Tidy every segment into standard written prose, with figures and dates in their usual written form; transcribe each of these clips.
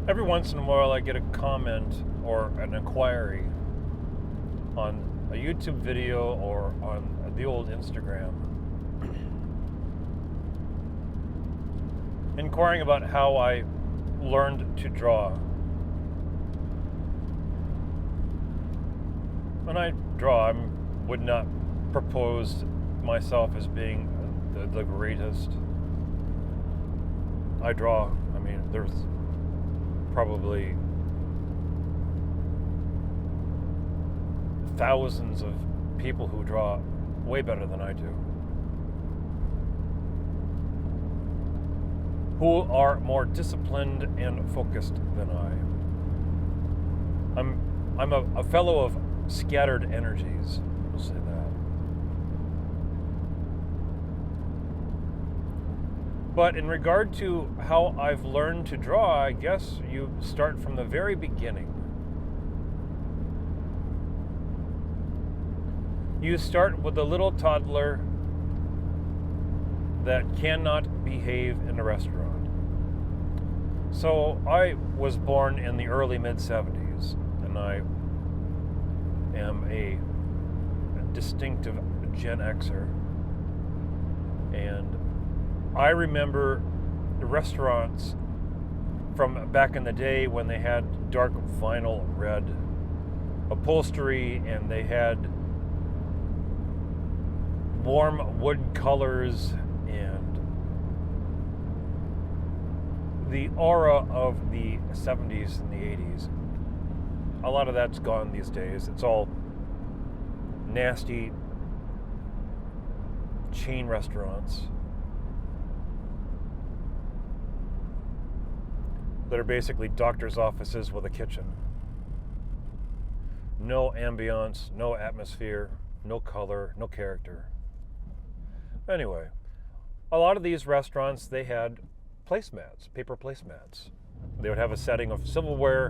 Every once in a while, I get a comment or an inquiry on a YouTube video or on the old Instagram, inquiring about how I learned to draw. When I draw, I would not propose myself as being the greatest. I draw. I mean, there's probably thousands of people who draw way better than I do, who are more disciplined and focused than I. I'm a fellow of scattered energies, we'll say that. But in regard to how I've learned to draw, I guess you start from the very beginning. You start with a little toddler that cannot behave in a restaurant. So I was born in the early mid-70s, and I am a distinctive Gen Xer. And I remember the restaurants from back in the day when they had dark vinyl red upholstery and they had warm wood colors, and the aura of the 70s and the 80s. A lot of that's gone these days. It's all nasty chain restaurants that are basically doctor's offices with a kitchen. No ambiance, no atmosphere, no color, no character. Anyway, a lot of these restaurants, they had placemats, paper placemats. They would have a setting of silverware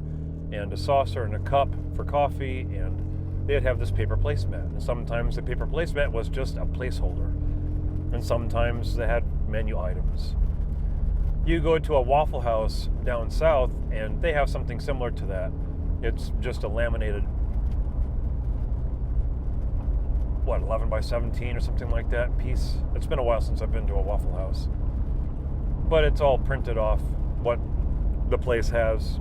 and a saucer and a cup for coffee, and they'd have this paper placemat. And sometimes the paper placemat was just a placeholder, and sometimes they had menu items. You go to a Waffle House down south, and they have something similar to that. It's just a laminated 11 by 17 or something like that piece. It's been a while since I've been to a Waffle House. But it's all printed off what the place has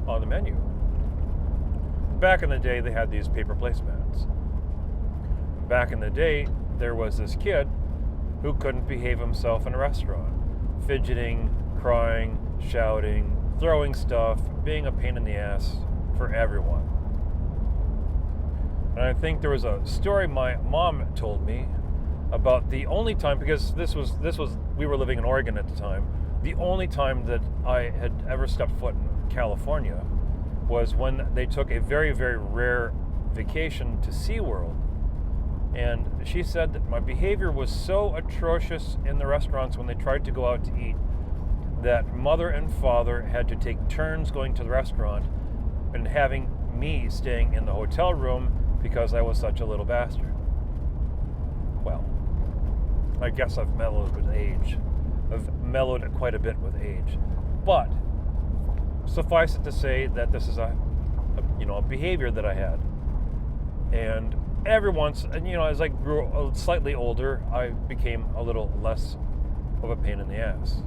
on the menu. Back in the day, they had these paper placemats. Back in the day, there was this kid who couldn't behave himself in a restaurant. Fidgeting, crying, shouting, throwing stuff, being a pain in the ass for everyone. And I think there was a story my mom told me about the only time, because we were living in Oregon at the time, the only time that I had ever stepped foot in California was when they took a very, very rare vacation to SeaWorld. And she said that my behavior was so atrocious in the restaurants when they tried to go out to eat that mother and father had to take turns going to the restaurant and having me staying in the hotel room because I was such a little bastard. Well, I guess I've mellowed with age. I've mellowed quite a bit with age. But suffice it to say that this is a behavior that I had. And every once, as I grew slightly older, I became a little less of a pain in the ass.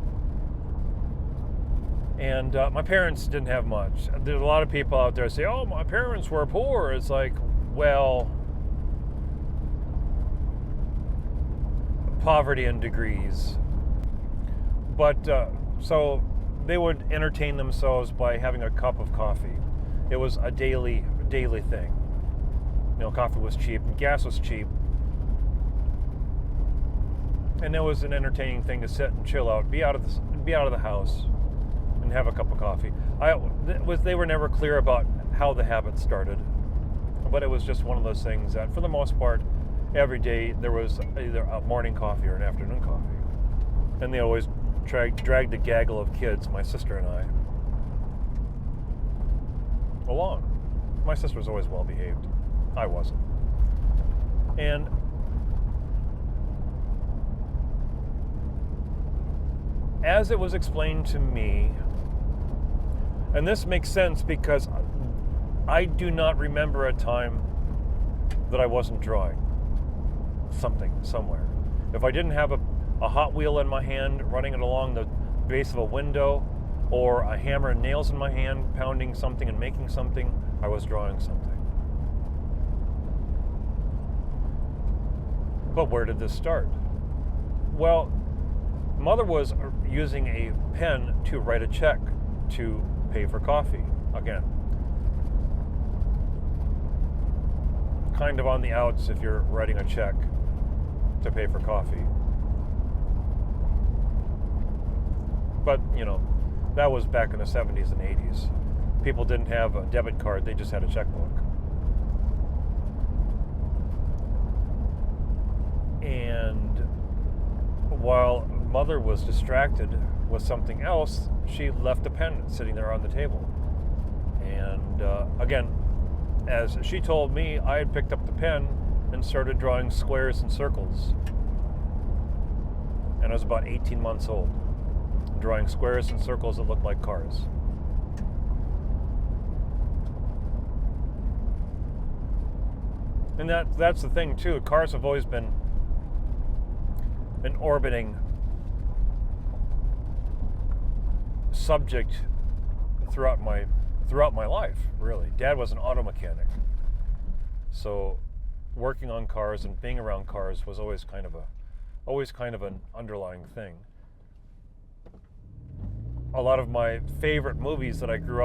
And my parents didn't have much. There's a lot of people out there who say, "Oh, my parents were poor." It's like, well, poverty in degrees. But so they would entertain themselves by having a cup of coffee. It was a daily thing. Coffee was cheap and gas was cheap. And it was an entertaining thing to sit and chill out, be out of the house and have a cup of coffee. They were never clear about how the habit started. But it was just one of those things that, for the most part, every day there was either a morning coffee or an afternoon coffee. And they always dragged a gaggle of kids, my sister and I, along. My sister was always well behaved. I wasn't. And as it was explained to me, And this makes sense because I do not remember a time that I wasn't drawing something somewhere. If I didn't have a Hot Wheel in my hand, running it along the base of a window, or a hammer and nails in my hand, pounding something and making something, I was drawing something. But where did this start? Well, Mother was using a pen to write a check to pay for coffee. Again, kind of on the outs if you're writing a check to pay for coffee. But, that was back in the 70s and 80s. People didn't have a debit card, they just had a checkbook. And while Mother was distracted with something else, she left a pen sitting there on the table. And again, as she told me, I had picked up the pen and started drawing squares and circles. And I was about 18 months old, drawing squares and circles that looked like cars. And that's the thing too. Cars have always been an orbiting subject throughout my life, really. Dad was an auto mechanic, so working on cars and being around cars was always kind of an underlying thing. A lot of my favorite movies that I grew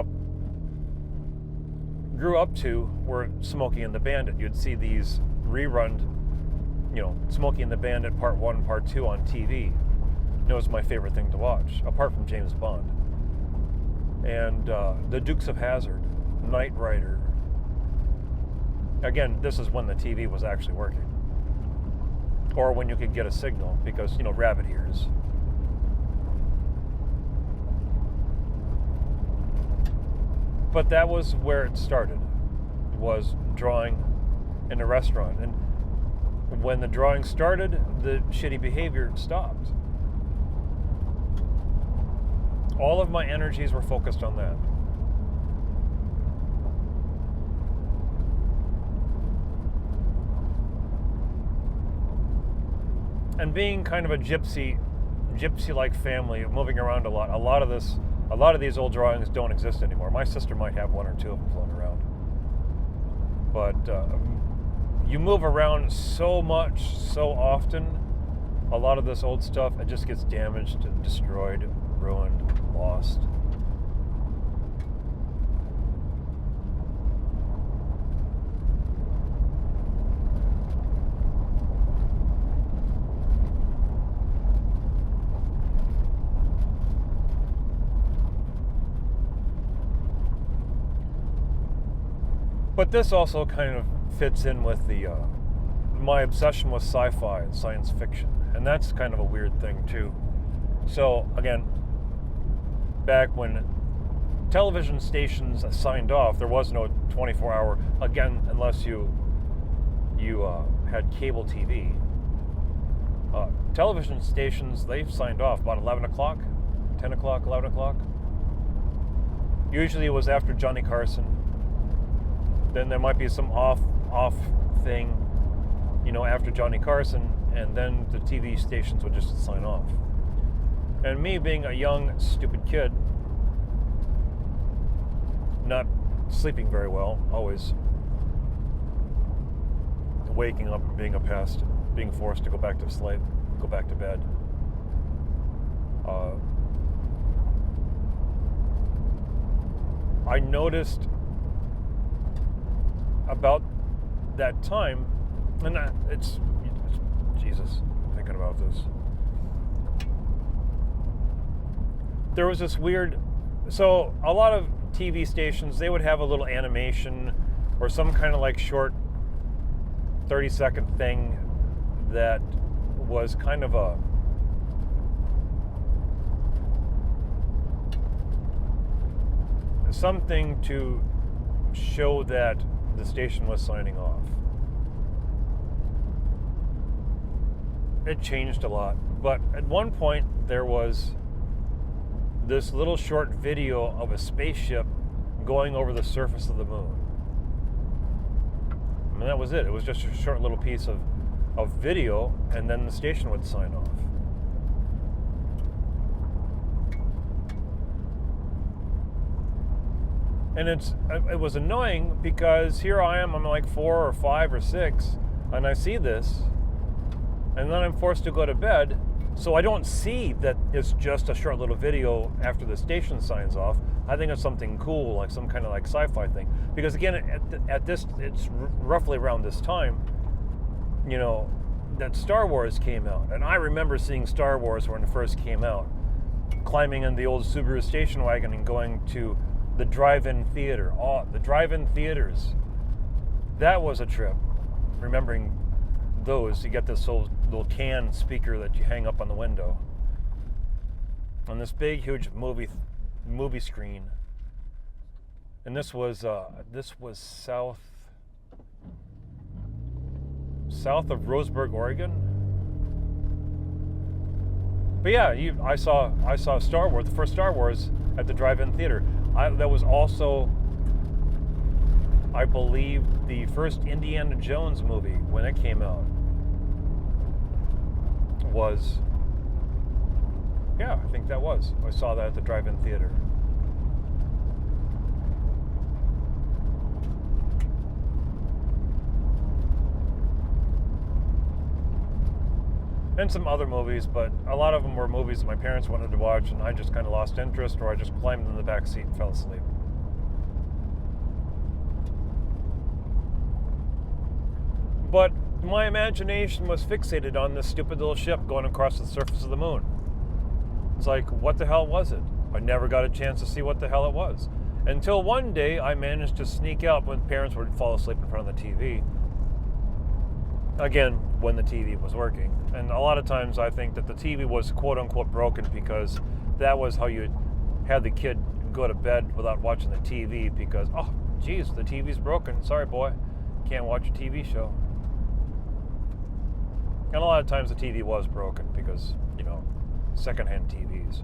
up to were Smokey and the Bandit. You'd see these rerun, Smokey and the Bandit Part 1, Part 2 on TV. It was my favorite thing to watch, apart from James Bond. And The Dukes of Hazzard, Knight Rider. Again, this is when the TV was actually working. Or when you could get a signal, because, rabbit ears. But that was where it started, was drawing in a restaurant. And when the drawing started, the shitty behavior stopped. All of my energies were focused on that. And being kind of a gypsy-like family, moving around a lot of these old drawings don't exist anymore. My sister might have one or two of them floating around. But you move around so much, so often, a lot of this old stuff, it just gets damaged, destroyed, ruined, lost. But this also kind of fits in with my obsession with sci-fi and science fiction, and that's kind of a weird thing too. So again, back when television stations signed off, there was no 24-hour, again, unless you had cable TV. Television stations, they've signed off about 11 o'clock, 10 o'clock, 11 o'clock. Usually it was after Johnny Carson. Then there might be some off thing, after Johnny Carson, and then the TV stations would just sign off. And me being a young, stupid kid, not sleeping very well, always waking up and being forced to go back to sleep, go back to bed. I noticed about that time, and it's Jesus, thinking about this. There was this weird, so a lot of TV stations, they would have a little animation or some kind of like short 30-second thing that was kind of something to show that the station was signing off. It changed a lot, but at one point there was this little short video of a spaceship going over the surface of the moon. And that was it. It was just a short little piece of video, and then the station would sign off. And it was annoying because here I am, I'm like 4 or 5 or 6, and I see this, and then I'm forced to go to bed, so I don't see that it's just a short little video after the station signs off. I think it's something cool, like some kind of like sci-fi thing. Because again, at this, it's roughly around this time, you know, that Star Wars came out. And I remember seeing Star Wars when it first came out, climbing in the old Subaru station wagon and going to the drive-in theater. Oh, the drive-in theaters. That was a trip. Remembering those, you get this little can speaker that you hang up on the window. On this big, huge movie screen. And this was south of Roseburg, Oregon. But yeah, I saw Star Wars, the first Star Wars, at the drive-in theater. That was also, I believe, the first Indiana Jones movie when it came out. I think that was. I saw that at the drive-in theater. And some other movies, but a lot of them were movies that my parents wanted to watch, and I just kind of lost interest, or I just climbed in the back seat and fell asleep. But my imagination was fixated on this stupid little ship going across the surface of the moon. It's like, what the hell was it? I never got a chance to see what the hell it was. Until one day, I managed to sneak out when parents would fall asleep in front of the TV. Again, when the TV was working. And a lot of times I think that the TV was quote-unquote broken because that was how you had the kid go to bed without watching the TV because, oh, geez, the TV's broken. Sorry, boy. Can't watch a TV show. And a lot of times the TV was broken because, you know, secondhand TVs.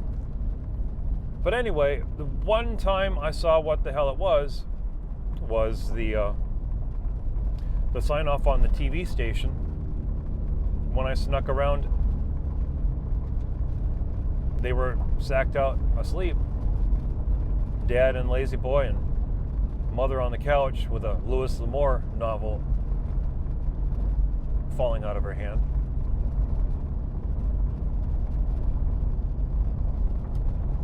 But anyway, the one time I saw what the hell it was the sign off on the TV station when I snuck around. They were sacked out asleep. Dad and Lazy Boy and Mother on the couch with a Louis L'Amour novel falling out of her hand.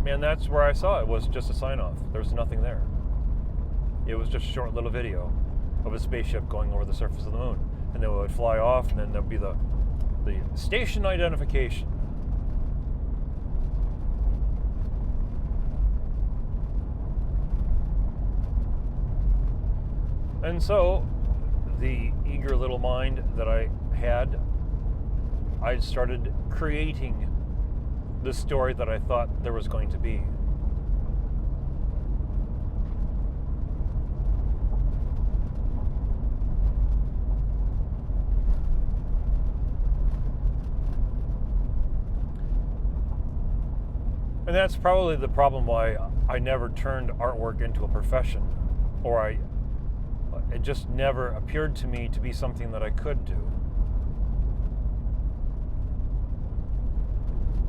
And that's where I saw it. Was just a sign off. There was nothing there. It was just a short little video of a spaceship going over the surface of the moon. And then it would fly off, and then there'd be the station identification. And so, the eager little mind that I had, I started creating the story that I thought there was going to be. And that's probably the problem why I never turned artwork into a profession, or it just never appeared to me to be something that I could do.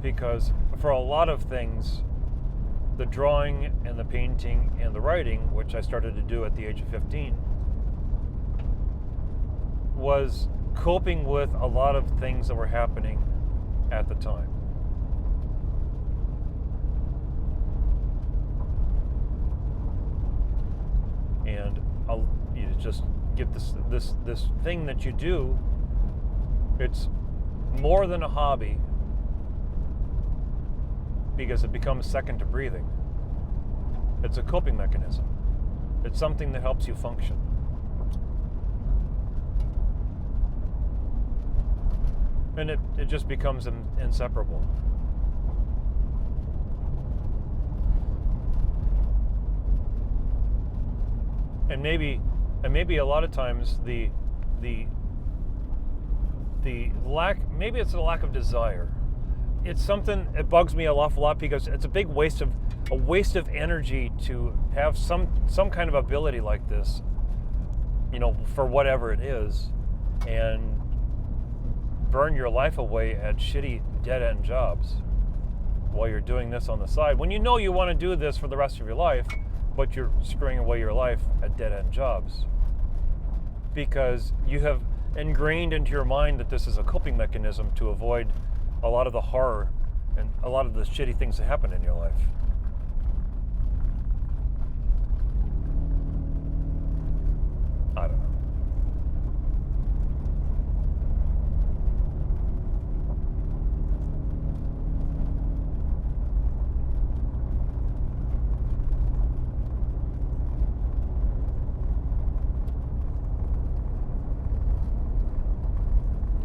Because for a lot of things, the drawing and the painting and the writing, which I started to do at the age of 15, was coping with a lot of things that were happening at the time. And you just get this thing that you do. It's more than a hobby because it becomes second to breathing. It's a coping mechanism. It's something that helps you function. And it just becomes inseparable. And maybe a lot of times the lack, maybe it's a lack of desire. it's something, it bugs me an awful lot because it's a big waste of energy to have some kind of ability like this, for whatever it is, and burn your life away at shitty dead-end jobs while you're doing this on the side, when you want to do this for the rest of your life, but you're screwing away your life at dead-end jobs because you have ingrained into your mind that this is a coping mechanism to avoid a lot of the horror and a lot of the shitty things that happen in your life. I don't know.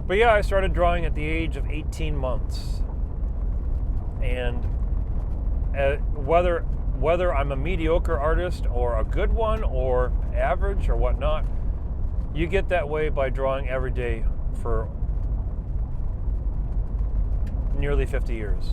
But yeah, I started drawing at the age of 18 months. And whether I'm a mediocre artist or a good one or average or whatnot, you get that way by drawing every day for nearly 50 years.